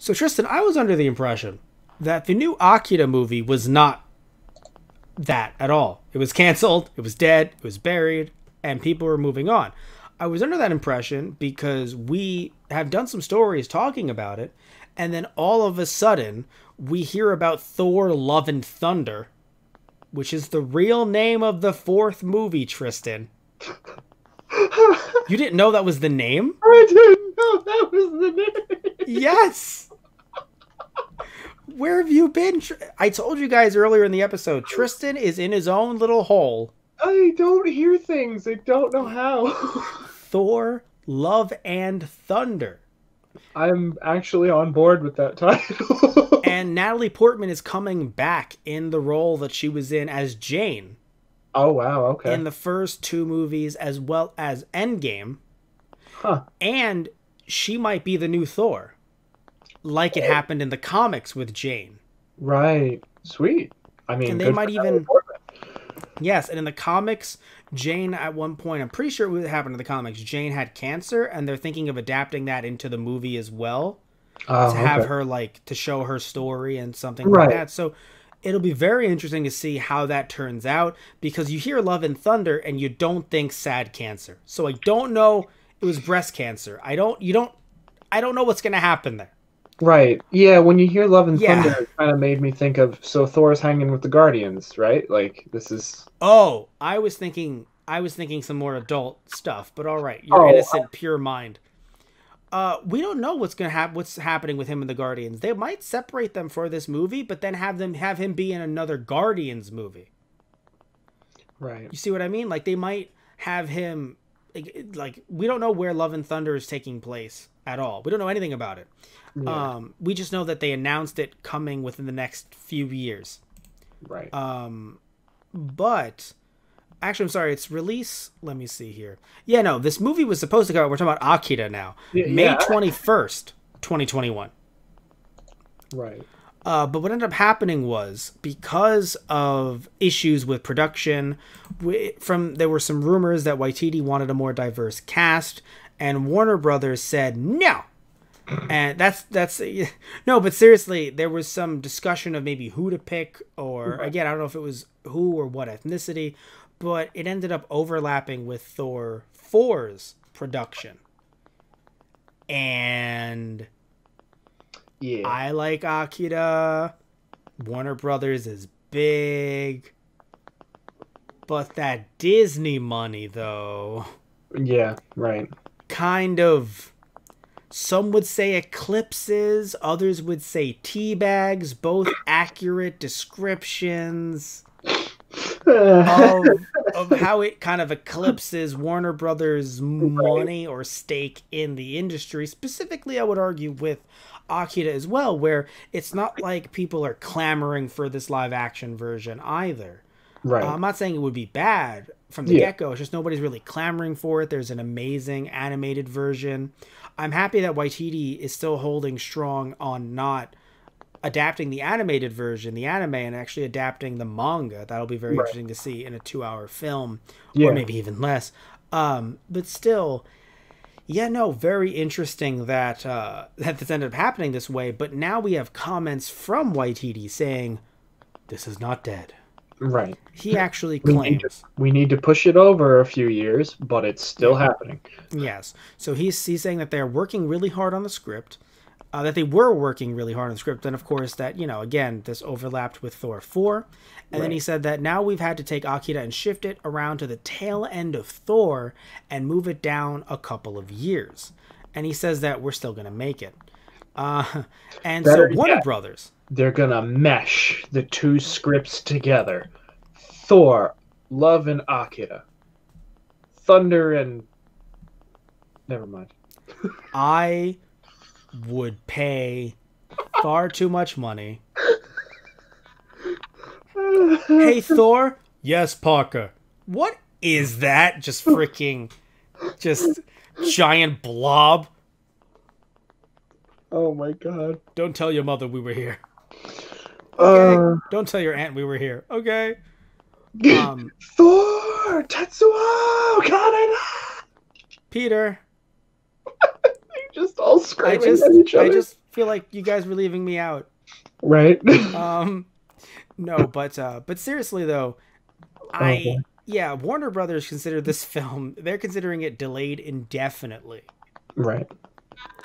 So Tristan, I was under the impression that the new Akira movie was not that at all. It was canceled, it was dead, it was buried, and people were moving on. I was under that impression because we have done some stories talking about it, and then all of a sudden we hear about Thor Love and Thunder, which is the real name of the fourth movie, Tristan. You didn't know that was the name? I didn't know that was the name. Yes. Where have you been? I told you guys earlier in the episode, Tristan is in his own little hole. I don't hear things. I don't know how. Thor, Love, and Thunder. I'm actually on board with that title. And Natalie Portman is coming back in the role that she was in as Jane. Oh, wow. Okay. In the first two movies, as well as Endgame. Huh. And she might be the new Thor. Like it happened in the comics with Jane. Right. Sweet. I mean, and they might even... Yes, and in the comics, Jane at one point, I'm pretty sure what happened in the comics, Jane had cancer, and they're thinking of adapting that into the movie as well. To have her, like, to show her story and something like that. So it'll be very interesting to see how that turns out, because you hear Love and Thunder and you don't think sad cancer. So I don't know it was breast cancer. I don't know what's going to happen there. Right. Yeah, when you hear Love and Thunder, it kind of made me think of, so Thor's hanging with the Guardians, right? Like, this is... Oh, I was thinking some more adult stuff, but all right. Your innocent, pure mind. We don't know what's happening with him and the Guardians. They might separate them for this movie, but then have him be in another Guardians movie. Right. You see what I mean? Like, they might have him... Like, we don't know where Love and Thunder is taking place at all. We don't know anything about it. Yeah. We just know that they announced it coming within the next few years. Right. But actually, I'm sorry, it's release. Let me see here. Yeah, no, this movie was supposed to come out. We're talking about Akira now. May 21st, 2021. Right. But what ended up happening was, because of issues with production, there were some rumors that Waititi wanted a more diverse cast, and Warner Brothers said no. And that's no, but seriously, there was some discussion of maybe who to pick, or again, I don't know if it was who or what ethnicity, but it ended up overlapping with Thor 4's production. And yeah, I like Akira. Warner Brothers is big. But that Disney money, though. Yeah, right. Kind of, some would say eclipses, others would say teabags, both accurate descriptions of how it kind of eclipses Warner Brothers' money or stake in the industry. Specifically, I would argue with Akira as well, where it's not like people are clamoring for this live action version either. Right. I'm not saying it would be bad from the get-go. It's just nobody's really clamoring for it. There's an amazing animated version. I'm happy that Waititi is still holding strong on not adapting the animated version, the anime, and actually adapting the manga. That'll be very interesting to see in a 2-hour film, or maybe even less. But still, yeah, no, very interesting that that this ended up happening this way. But now we have comments from Waititi saying, this is not dead. Right. He actually claims we need to push it over a few years, but it's still happening. Yes. So he's saying that they're working really hard on the script, that they were working really hard on the script. And of course that, again, this overlapped with Thor 4. And then he said that now we've had to take Akira and shift it around to the tail end of Thor and move it down a couple of years. And he says that we're still going to make it. And so Warner Brothers, they're gonna mesh the two scripts together. Thor, Love and Akira. Thunder and... Never mind. I would pay far too much money. Hey, Thor? Yes, Parker. What is that? Just giant blob? Oh my god. Don't tell your mother we were here. Okay. Don't tell your aunt we were here. Okay. Thor! Tetsuo! Kaneda! Peter. They just all screaming at each other. feel like you guys were leaving me out. Right. No, but seriously though, Warner Brothers considered this film. They're considering it delayed indefinitely. Right.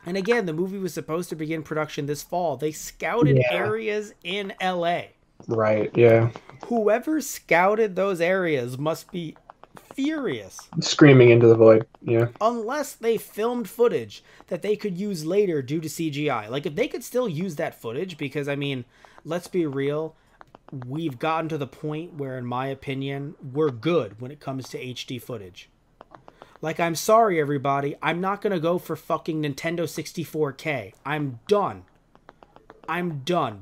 And again, the movie was supposed to begin production this fall. They scouted areas in LA. Right. Yeah. Whoever scouted those areas must be furious. Screaming into the void. Yeah. Unless they filmed footage that they could use later due to CGI. Like, if they could still use that footage, because, I mean, let's be real, we've gotten to the point where, in my opinion, we're good when it comes to HD footage. Like, I'm sorry, everybody, I'm not gonna go for fucking Nintendo 64K. I'm done.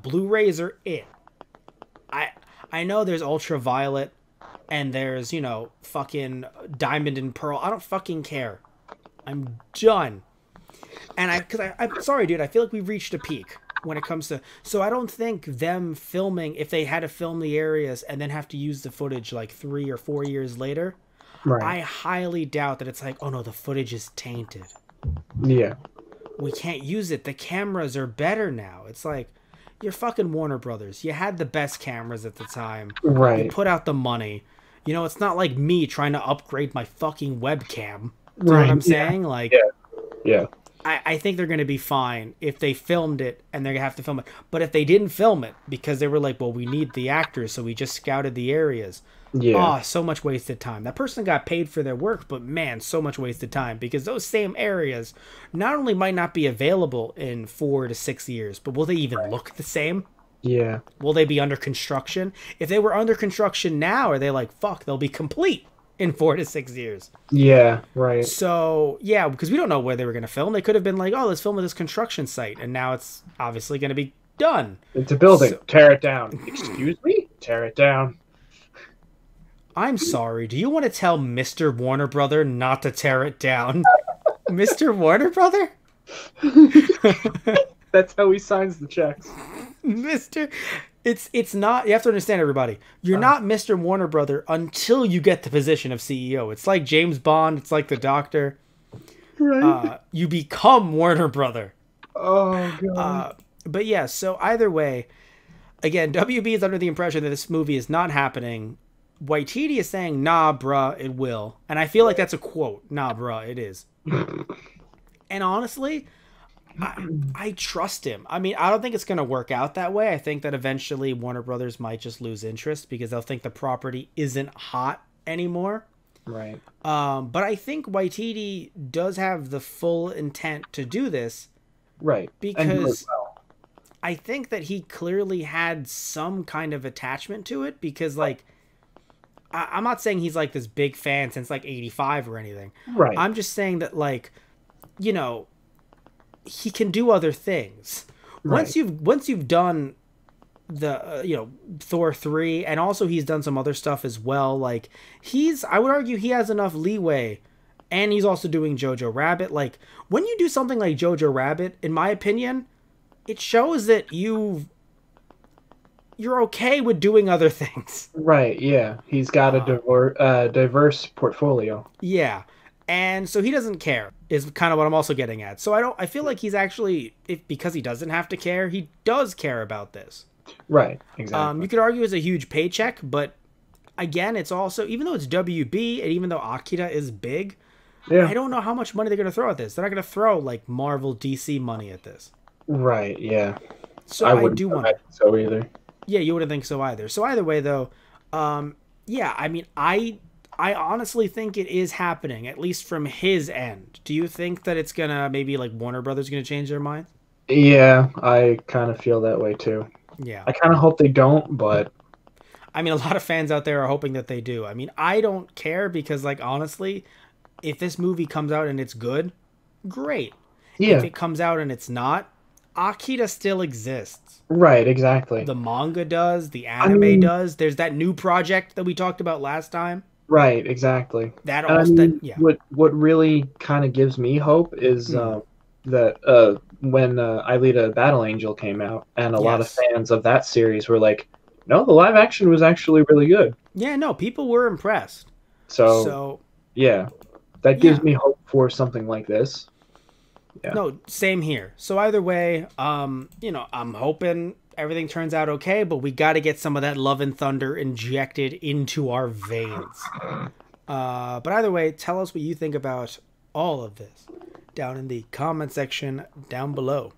Blu-rays are it. I know there's Ultraviolet, and there's, you know, fucking Diamond and Pearl. I don't fucking care. I'm done. And I'm sorry, dude. I feel like we've reached a peak when it comes to... So I don't think them filming, if they had to film the areas and then have to use the footage like 3 or 4 years later, right. I highly doubt that it's like, oh no, the footage is tainted. Yeah. We can't use it. The cameras are better now. It's like... You're fucking Warner Brothers. You had the best cameras at the time. Right. You put out the money. You know, it's not like me trying to upgrade my fucking webcam. You know what I'm saying? Like, yeah. I think they're going to be fine if they filmed it and they're going to have to film it. But if they didn't film it because they were like, well, we need the actors, so we just scouted the areas. Yeah. Oh, so much wasted time. That person got paid for their work, but man, so much wasted time, because those same areas not only might not be available in 4 to 6 years, but will they even look the same? Yeah. Will they be under construction? If they were under construction now, are they like, fuck, they'll be complete in 4 to 6 years? Yeah, right. So, yeah, because we don't know where they were going to film. They could have been like, oh, let's film at this construction site, and now it's obviously going to be done. It's a building. So, tear it down. Excuse me? Tear it down. I'm sorry, do you want to tell Mr. Warner Brother not to tear it down? Mr. Warner Brother? That's how he signs the checks. It's not, you have to understand, everybody. You're not Mr. Warner Brother until you get the position of CEO. It's like James Bond, it's like the Doctor. Right. You become Warner Brother. Oh, God. But yeah, so either way, again, WB is under the impression that this movie is not happening. Waititi is saying, nah, bruh, it will. And I feel like that's a quote. Nah, bruh, it is. And honestly, I trust him. I mean, I don't think it's going to work out that way. I think that eventually Warner Brothers might just lose interest because they'll think the property isn't hot anymore. Right. But I think Waititi does have the full intent to do this. Right. Because I think that he clearly had some kind of attachment to it, because, like, I'm not saying he's like this big fan since like 85 or anything. Right. I'm just saying that, like, you know, he can do other things. Right. Once you've done the you know, Thor 3, and also he's done some other stuff as well, like, I would argue he has enough leeway, and he's also doing Jojo Rabbit. Like, when you do something like Jojo Rabbit, in my opinion, it shows that you're okay with doing other things. Right, yeah. He's got a diverse portfolio. Yeah. And so he doesn't care, is kind of what I'm also getting at. So I feel like he's actually, because he doesn't have to care, he does care about this. Right, exactly. You could argue it's a huge paycheck, but again, it's also, even though it's WB, and even though Akira is big, I don't know how much money they're going to throw at this. They're not going to throw, like, Marvel, DC money at this. Right, yeah. So I do want to. So either. Yeah, you wouldn't think so either. So either way, though, yeah, I mean, I honestly think it is happening, at least from his end. Do you think that it's gonna, maybe, like, Warner Brothers gonna change their mind? Yeah, I kind of feel that way too. Yeah. I kind of hope they don't, but I mean, a lot of fans out there are hoping that they do. I mean, I don't care, because, like, honestly, if this movie comes out and it's good, great. Yeah. If it comes out and it's not, Akira still exists. Right, exactly. The manga does, the anime does. There's that new project that we talked about last time. Right, exactly. That also, yeah. What really kind of gives me hope is that when Alita Battle Angel came out, and a lot of fans of that series were like, no, the live action was actually really good. Yeah, no, people were impressed. So yeah, that gives me hope for something like this. Yeah. No, same here. So either way, you know, I'm hoping everything turns out okay, but we got to get some of that love and thunder injected into our veins. But either way, tell us what you think about all of this down in the comment section down below.